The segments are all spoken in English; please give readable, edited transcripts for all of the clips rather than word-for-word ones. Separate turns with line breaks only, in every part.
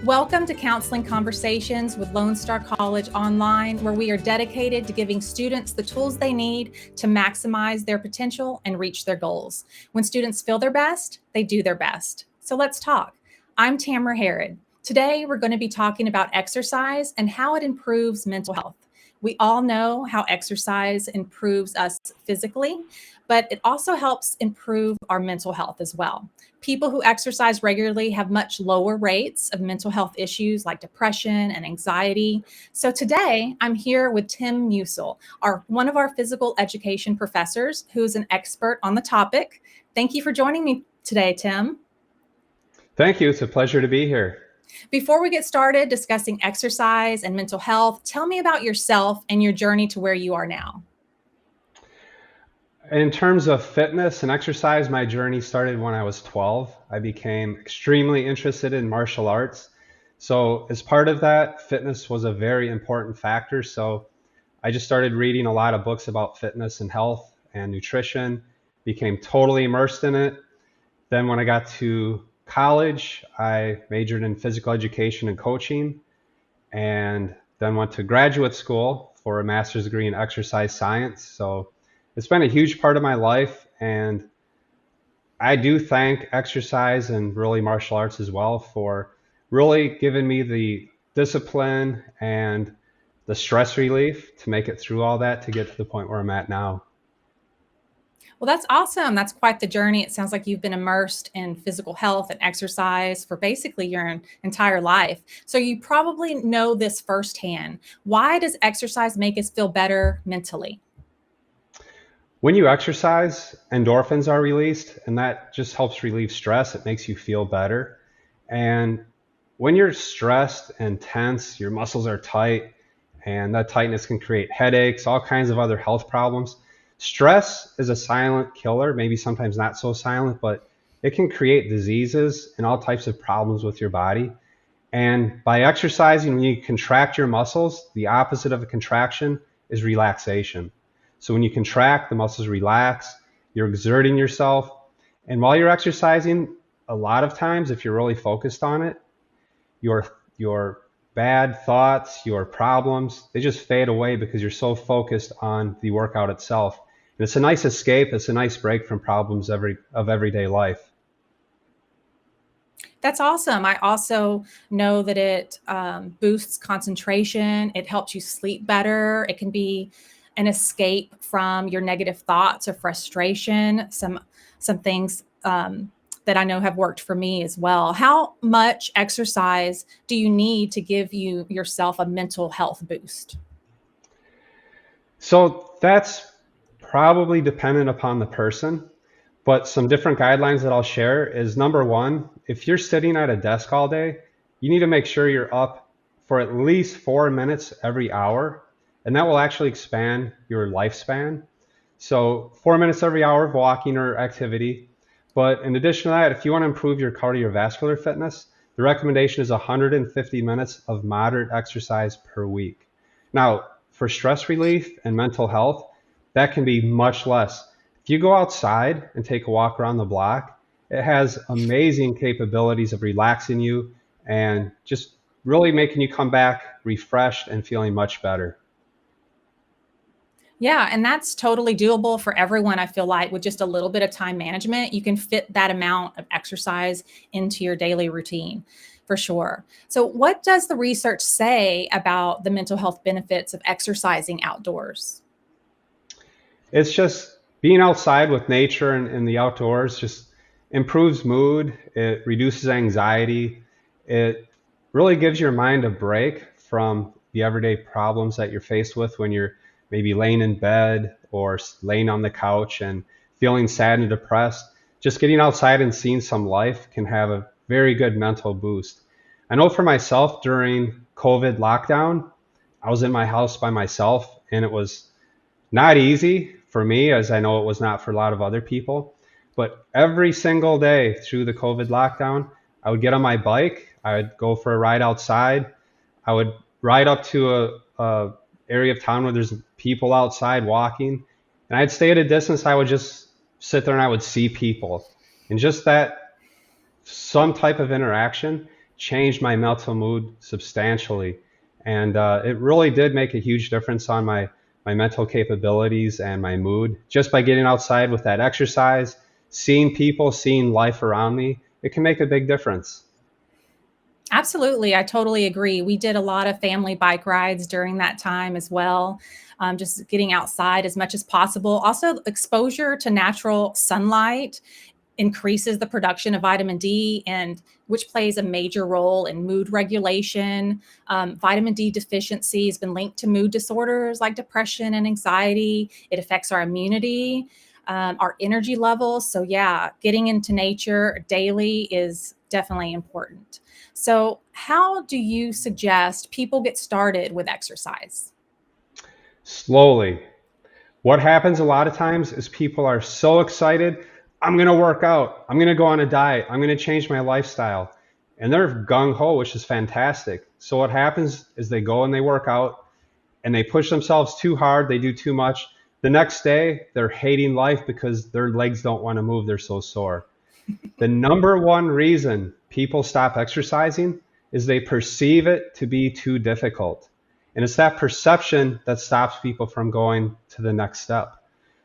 Welcome to Counseling Conversations with Lone Star College Online, where we are dedicated to giving students the tools they need to maximize their potential and reach their goals. When students feel their best, they do their best. So let's talk. I'm Tamara Herod. Today, we're going to be talking about exercise and how it improves mental health. We all know how exercise improves us physically, but it also helps improve our mental health as well. People who exercise regularly have much lower rates of mental health issues like depression and anxiety. So today I'm here with Tim Mousel, one of our physical education professors who's an expert on the topic. Thank you for joining me today, Tim.
Thank you. It's a pleasure to be here.
Before we get started discussing exercise and mental health, tell me about yourself and your journey to where you are now.
In terms of fitness and exercise, my journey started when I was 12. I became extremely interested in martial arts. So as part of that, fitness was a very important factor. So I just started reading a lot of books about fitness and health and nutrition, became totally immersed in it. Then when I got to college, I majored in physical education and coaching, and then went to graduate school for a master's degree in exercise science. So it's been a huge part of my life, and I do thank exercise and really martial arts as well for really giving me the discipline and the stress relief to make it through all that to get to the point where I'm at now.
Well, that's awesome. That's quite the journey. It sounds like you've been immersed in physical health and exercise for basically your entire life. So you probably know this firsthand. Why does exercise make us feel better mentally?
When you exercise, endorphins are released, and that just helps relieve stress. It makes you feel better. And when you're stressed and tense, your muscles are tight, and that tightness can create headaches, all kinds of other health problems. Stress is a silent killer, maybe sometimes not so silent, but it can create diseases and all types of problems with your body. And by exercising, when you contract your muscles, the opposite of a contraction is relaxation. So when you contract, the muscles relax, you're exerting yourself. And while you're exercising, a lot of times, if you're really focused on it, your bad thoughts, your problems, they just fade away because you're so focused on the workout itself. And it's a nice escape. It's a nice break from problems of everyday life.
That's awesome. I also know that it boosts concentration. It helps you sleep better. It can be an escape from your negative thoughts or frustration. Some things that I know have worked for me as well. How much exercise do you need to give yourself a mental health boost?
So that's probably dependent upon the person, but some different guidelines that I'll share is number one, if you're sitting at a desk all day, you need to make sure you're up for at least 4 minutes every hour, and that will actually expand your lifespan. So 4 minutes every hour of walking or activity. But in addition to that, if you want to improve your cardiovascular fitness, the recommendation is 150 minutes of moderate exercise per week. Now, for stress relief and mental health, that can be much less. If you go outside and take a walk around the block, it has amazing capabilities of relaxing you and just really making you come back refreshed and feeling much better.
Yeah, and that's totally doable for everyone. I feel like with just a little bit of time management, you can fit that amount of exercise into your daily routine for sure. So, what does the research say about the mental health benefits of exercising outdoors?
It's just being outside with nature and the outdoors just improves mood. It reduces anxiety. It really gives your mind a break from the everyday problems that you're faced with when you're maybe laying in bed or laying on the couch and feeling sad and depressed. Just getting outside and seeing some life can have a very good mental boost. I know for myself during COVID lockdown, I was in my house by myself, and it was not easy for me, as I know it was not for a lot of other people. But every single day through the COVID lockdown, I would get on my bike, I would go for a ride outside, I would ride up to a area of town where there's people outside walking, and I'd stay at a distance. I would just sit there and I would see people, and just that some type of interaction changed my mental mood substantially. And it really did make a huge difference on my mental capabilities and my mood. Just by getting outside with that exercise, seeing people, seeing life around me, it can make a big difference.
Absolutely. I totally agree. We did a lot of family bike rides during that time as well. Just getting outside as much as possible. Also, exposure to natural sunlight increases the production of vitamin D, and which plays a major role in mood regulation. Vitamin D deficiency has been linked to mood disorders like depression and anxiety. It affects our immunity, our energy levels. So, yeah, getting into nature daily is definitely important. So, how do you suggest people get started with exercise?
Slowly. What happens a lot of times is people are so excited, I'm going to work out, I'm going to go on a diet, I'm going to change my lifestyle. And they're gung ho, which is fantastic. So what happens is they go and they work out and they push themselves too hard, they do too much. The next day, they're hating life because their legs don't want to move, they're so sore. The number one reason people stop exercising is they perceive it to be too difficult. And it's that perception that stops people from going to the next step.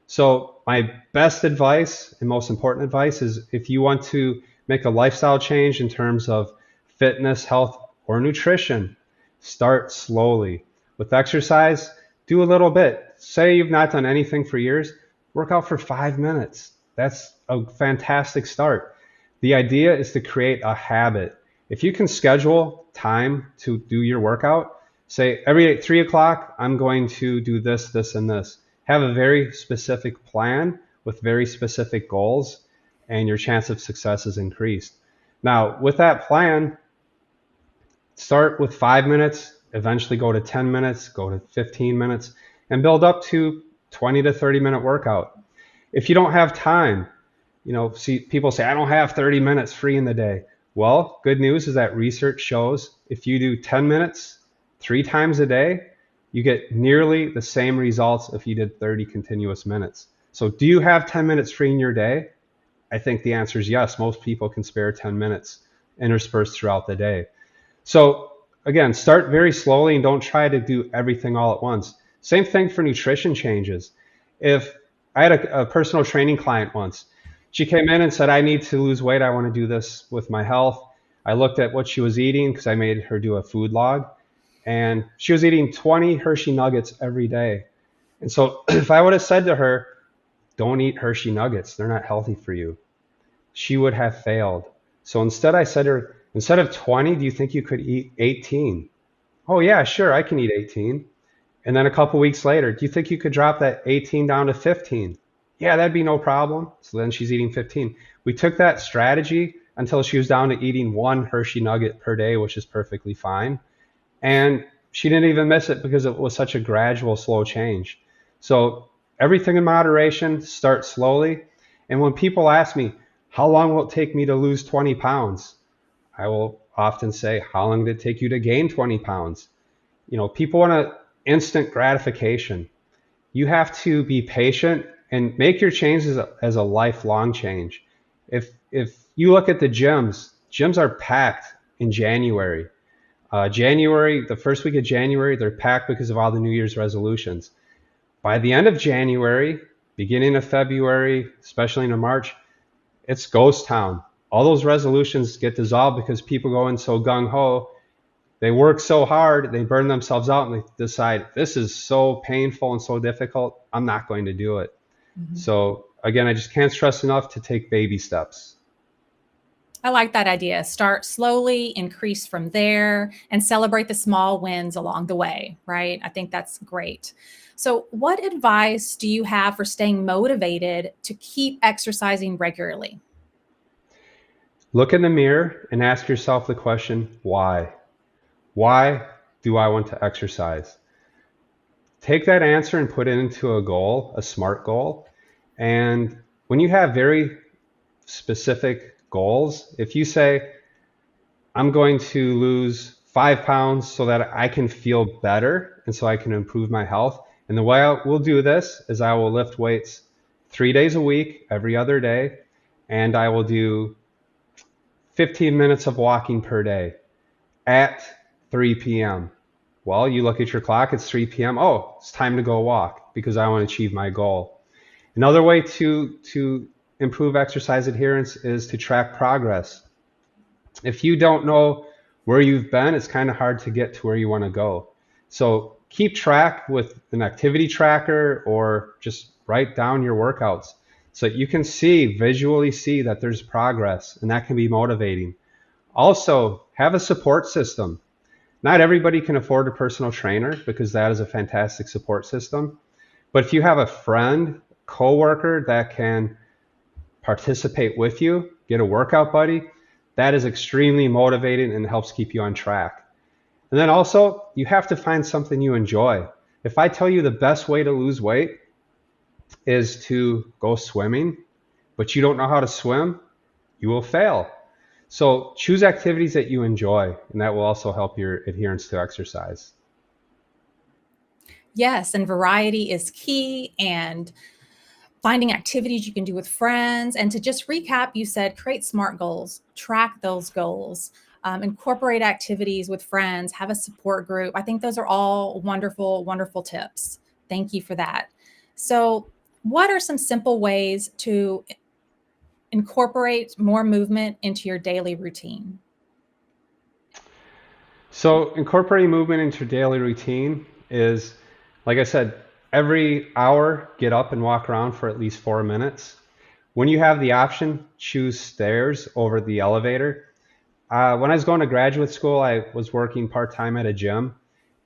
So, my best advice and most important advice is if you want to make a lifestyle change in terms of fitness, health, or nutrition, start slowly. With exercise, do a little bit. Say you've not done anything for years, work out for 5 minutes. That's a fantastic start. The idea is to create a habit. If you can schedule time to do your workout, say every 3 o'clock, I'm going to do this, this, and this. Have a very specific plan with very specific goals, and your chance of success is increased. Now, with that plan, start with 5 minutes, eventually go to 10 minutes, go to 15 minutes, and build up to 20 to 30-minute workout. If you don't have time, see people say, I don't have 30 minutes free in the day. Well, good news is that research shows if you do 10 minutes 3 times a day, you get nearly the same results if you did 30 continuous minutes. So do you have 10 minutes free in your day? I think the answer is yes. Most people can spare 10 minutes interspersed throughout the day. So again, start very slowly and don't try to do everything all at once. Same thing for nutrition changes. If I had a personal training client once, she came in and said, I need to lose weight. I want to do this with my health. I looked at what she was eating because I made her do a food log. And she was eating 20 Hershey nuggets every day. And so if I would have said to her, don't eat Hershey nuggets, they're not healthy for you, she would have failed. So instead I said to her, instead of 20, do you think you could eat 18? Oh yeah, sure, I can eat 18. And then a couple weeks later, do you think you could drop that 18 down to 15? Yeah, that'd be no problem. So then she's eating 15. We took that strategy until she was down to eating 1 Hershey nugget per day, which is perfectly fine. And she didn't even miss it because it was such a gradual, slow change. So everything in moderation, start slowly. And when people ask me, how long will it take me to lose 20 pounds? I will often say, how long did it take you to gain 20 pounds? People want instant gratification. You have to be patient and make your changes as a lifelong change. If you look at the gyms are packed in January. The first week of January, they're packed because of all the New Year's resolutions. By the end of January, beginning of February, especially into March, it's ghost town. All those resolutions get dissolved because people go in so gung ho. They work so hard, they burn themselves out, and they decide, this is so painful and so difficult, I'm not going to do it.
Mhm.
So again, I just can't stress enough to take baby steps.
I like that idea. Start slowly, increase from there, and celebrate the small wins along the way, right? I think that's great. So, what advice do you have for staying motivated to keep exercising regularly?
Look in the mirror and ask yourself the question, why? Why do I want to exercise? Take that answer and put it into a goal, a SMART goal. And when you have very specific goals, if you say, I'm going to lose 5 pounds so that I can feel better and so I can improve my health. And the way I will do this is I will lift weights 3 days a week, every other day, and I will do 15 minutes of walking per day. at 3 p.m. Well, you look at your clock, it's 3 p.m. Oh, it's time to go walk because I want to achieve my goal. Another way to improve exercise adherence is to track progress. If you don't know where you've been, it's kind of hard to get to where you want to go. So keep track with an activity tracker or just write down your workouts so that you can visually see that there's progress, and that can be motivating. Also, have a support system. Not everybody can afford a personal trainer because that is a fantastic support system. But if you have a friend, coworker that can participate with you, get a workout buddy, that is extremely motivating and helps keep you on track. And then also, you have to find something you enjoy. If I tell you the best way to lose weight is to go swimming, but you don't know how to swim, you will fail. So choose activities that you enjoy, and that will also help your adherence to exercise.
Yes, and variety is key, and finding activities you can do with friends. And to just recap, you said create SMART goals, track those goals, incorporate activities with friends, have a support group. I think those are all wonderful, wonderful tips. Thank you for that. So, what are some simple ways to incorporate more movement into your daily routine?
So incorporating movement into your daily routine is, like I said, every hour, get up and walk around for at least 4 minutes. When you have the option, choose stairs over the elevator. When I was going to graduate school, I was working part-time at a gym.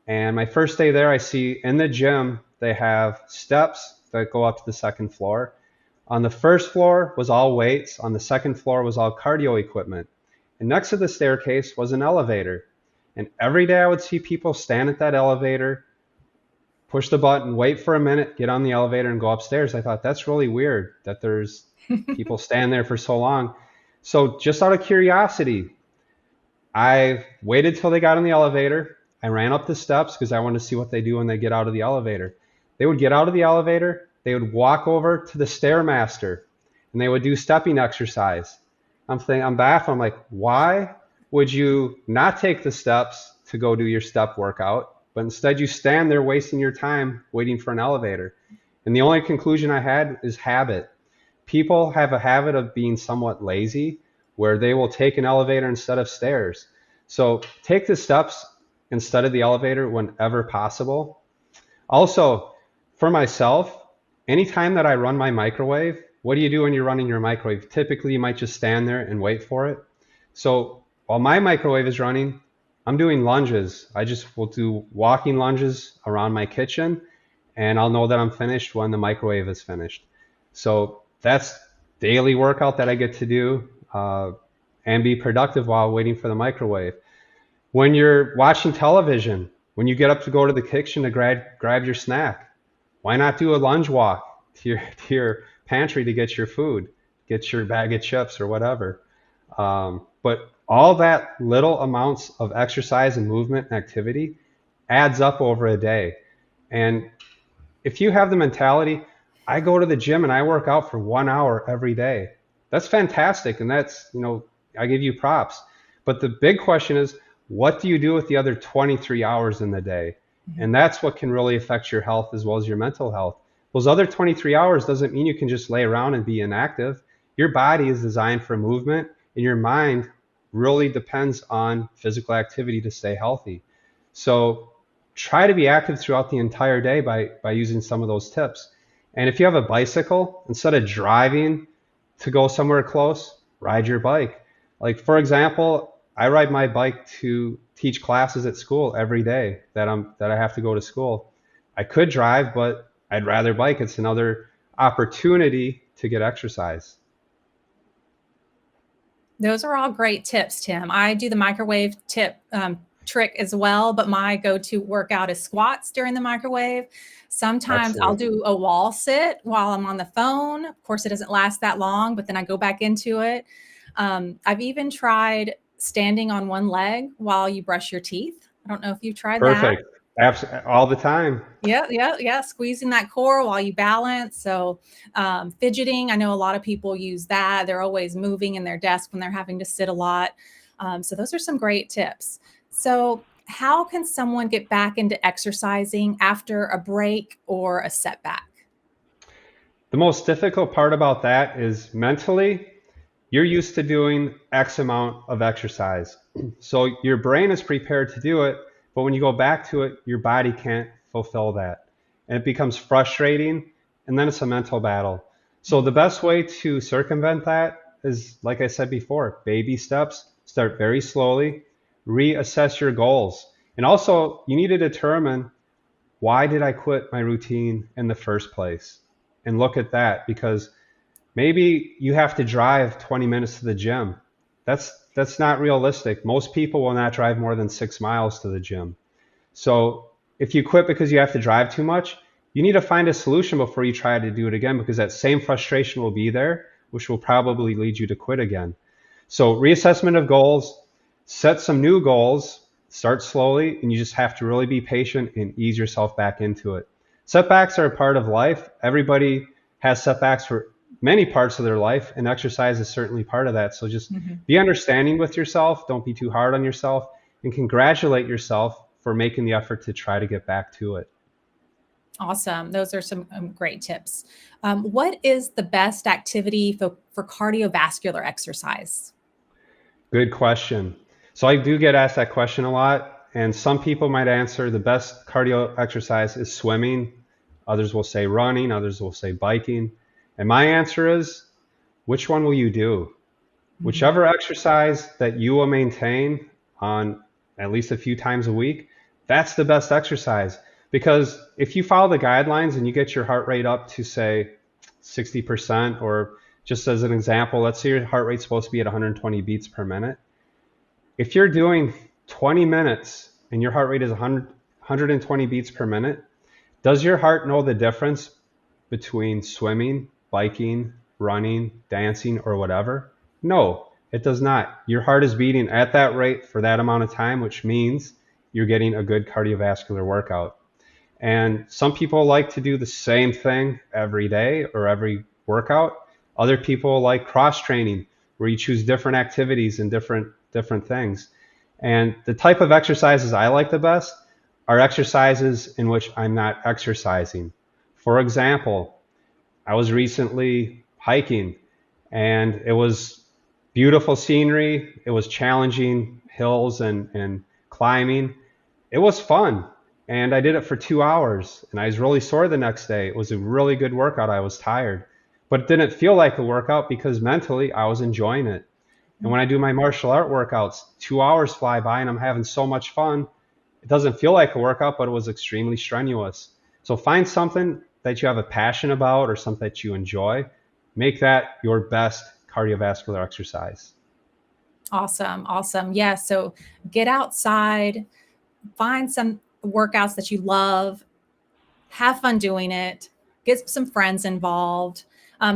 And my first day there, I see in the gym, they have steps that go up to the second floor. On the first floor was all weights. On the second floor was all cardio equipment. And next to the staircase was an elevator. And every day I would see people stand at that elevator, push the button, wait for a minute, get on the elevator and go upstairs. I thought that's really weird that there's people stand there for so long. So just out of curiosity, I waited till they got in the elevator. I ran up the steps because I wanted to see what they do when they get out of the elevator. They would get out of the elevator, they would walk over to the Stairmaster, and they would do stepping exercise. I'm baffled. I'm like, why would you not take the steps to go do your step workout, but instead you stand there wasting your time waiting for an elevator? And the only conclusion I had is habit. People have a habit of being somewhat lazy where they will take an elevator instead of stairs. So take the steps instead of the elevator whenever possible. Also, for myself, anytime that I run my microwave, what do you do when you're running your microwave? Typically, you might just stand there and wait for it. So while my microwave is running, I'm doing lunges. I just will do walking lunges around my kitchen, and I'll know that I'm finished when the microwave is finished. So that's daily workout that I get to do and be productive while waiting for the microwave. When you're watching television, when you get up to go to the kitchen to grab your snack, why not do a lunge walk to your pantry to get your food, get your bag of chips or whatever? But all that little amounts of exercise and movement and activity adds up over a day. And if you have the mentality, I go to the gym and I work out for 1 hour every day, that's fantastic. And I give you props. But the big question is, what do you do with the other 23 hours in the day? And that's what can really affect your health as well as your mental health. Those other 23 hours doesn't mean you can just lay around and be inactive. Your body is designed for movement, and your mind really depends on physical activity to stay healthy. So try to be active throughout the entire day by using some of those tips. And if you have a bicycle, instead of driving to go somewhere close, ride your bike. Like, for example, I ride my bike to teach classes at school every day that I have to go to school. I could drive, but I'd rather bike. It's another opportunity to get exercise.
Those are all great tips, Tim. I do the microwave trick as well, but my go-to workout is squats during the microwave. Sometimes I'll
Excellent.
do a wall sit while I'm on the phone. Of course, it doesn't last that long, but then I go back into it. I've even tried standing on one leg while you brush your teeth. I don't know if you've tried that.
Perfect. All the time.
Yeah, yeah, yeah. Squeezing that core while you balance. So, fidgeting, I know a lot of people use that. They're always moving in their desk when they're having to sit a lot. So, those are some great tips. So, how can someone get back into exercising after a break or a setback?
The most difficult part about that is mentally, you're used to doing X amount of exercise. So your brain is prepared to do it, but when you go back to it, your body can't fulfill that. And it becomes frustrating, and then it's a mental battle. So the best way to circumvent that is, like I said before, baby steps. Start very slowly, reassess your goals. And also, you need to determine, why did I quit my routine in the first place? And look at that, because maybe you have to drive 20 minutes to the gym. That's not realistic. Most people will not drive more than 6 miles to the gym. So if you quit because you have to drive too much, you need to find a solution before you try to do it again, because that same frustration will be there, which will probably lead you to quit again. So reassessment of goals, set some new goals, start slowly, and you just have to really be patient and ease yourself back into it. Setbacks are a part of life. Everybody has setbacks for many parts of their life, and exercise is certainly part of that. So just
Mhm.
be understanding with yourself. Don't be too hard on yourself, and congratulate yourself for making the effort to try to get back to it.
Awesome. Those are some great tips. What is the best activity for cardiovascular exercise?
Good question. So I do get asked that question a lot, and some people might answer the best cardio exercise is swimming. Others will say running, others will say biking. And my answer is, which one will you do?
Mhm.
Whichever exercise that you will maintain on at least a few times a week, that's the best exercise. Because if you follow the guidelines and you get your heart rate up to, say, 60%, or just as an example, let's say your heart rate's supposed to be at 120 beats per minute. If you're doing 20 minutes and your heart rate is 120 beats per minute, does your heart know the difference between swimming, biking, running, dancing, or whatever? No, it does not. Your heart is beating at that rate for that amount of time, which means you're getting a good cardiovascular workout. And some people like to do the same thing every day or every workout. Other people like cross training, where you choose different activities and different things. And the type of exercises I like the best are exercises in which I'm not exercising. For example, I was recently hiking, and it was beautiful scenery. It was challenging hills and climbing. It was fun. And I did it for 2 hours, and I was really sore the next day. It was a really good workout. I was tired, but it didn't feel like a workout because mentally I was enjoying it. And when I do my martial art workouts, 2 hours fly by and I'm having so much fun. It doesn't feel like a workout, but it was extremely strenuous. So find something that you have a passion about or something that you enjoy. Make that your best cardiovascular exercise.
Awesome. Awesome. Yeah. So get outside, find some workouts that you love, have fun doing it, get some friends involved.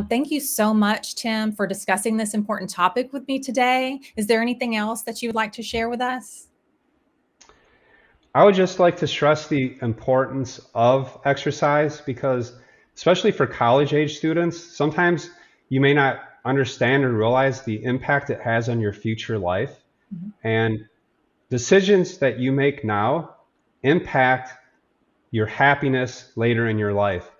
Thank you so much, Tim, for discussing this important topic with me today. Is there anything else that you would like to share with us?
I would just like to stress the importance of exercise, because, especially for college age students, sometimes you may not understand or realize the impact it has on your future life.
Mhm.
And decisions that you make now impact your happiness later in your life.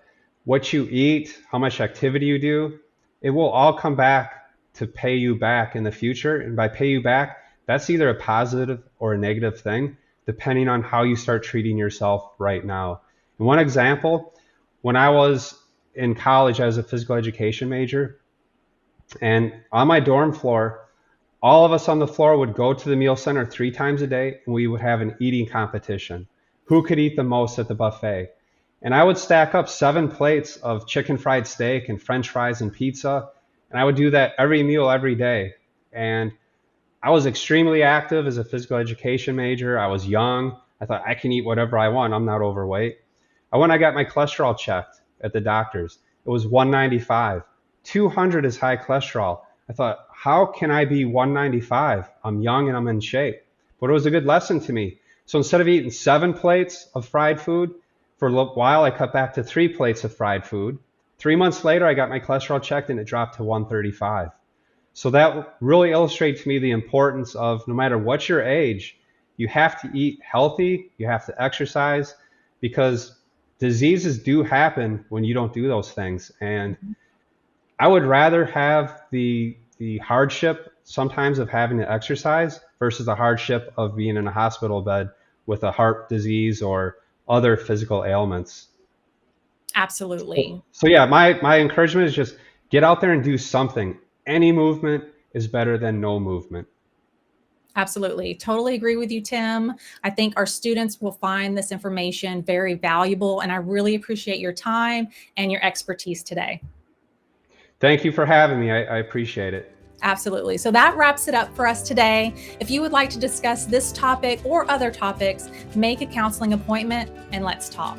What you eat, how much activity you do, it will all come back to pay you back in the future. And by pay you back, that's either a positive or a negative thing, depending on how you start treating yourself right now. And one example, when I was in college, I was a physical education major. And on my dorm floor, all of us on the floor would go to the meal center 3 times a day, and we would have an eating competition. Who could eat the most at the buffet? And I would stack up 7 plates of chicken fried steak and french fries and pizza. And I would do that every meal every day. And I was extremely active as a physical education major. I was young. I thought, I can eat whatever I want. I'm not overweight. I got my cholesterol checked at the doctor's. It was 195. 200 is high cholesterol. I thought, how can I be 195? I'm young and I'm in shape. But it was a good lesson to me. So instead of eating 7 plates of fried food, for a little while I cut back to 3 plates of fried food. 3 months later, I got my cholesterol checked and it dropped to 135. So that really illustrates to me the importance of, no matter what your age, you have to eat healthy, you have to exercise, because diseases do happen when you don't do those things. And I would rather have the hardship sometimes of having to exercise versus the hardship of being in a hospital bed with a heart disease or other physical ailments.
Absolutely.
So yeah, my encouragement is just get out there and do something. Any movement is better than no movement.
Absolutely. Totally agree with you, Tim. I think our students will find this information very valuable, and I really appreciate your time and your expertise today.
Thank you for having me. I appreciate it.
Absolutely. So that wraps it up for us today. If you would like to discuss this topic or other topics, make a counseling appointment and let's talk.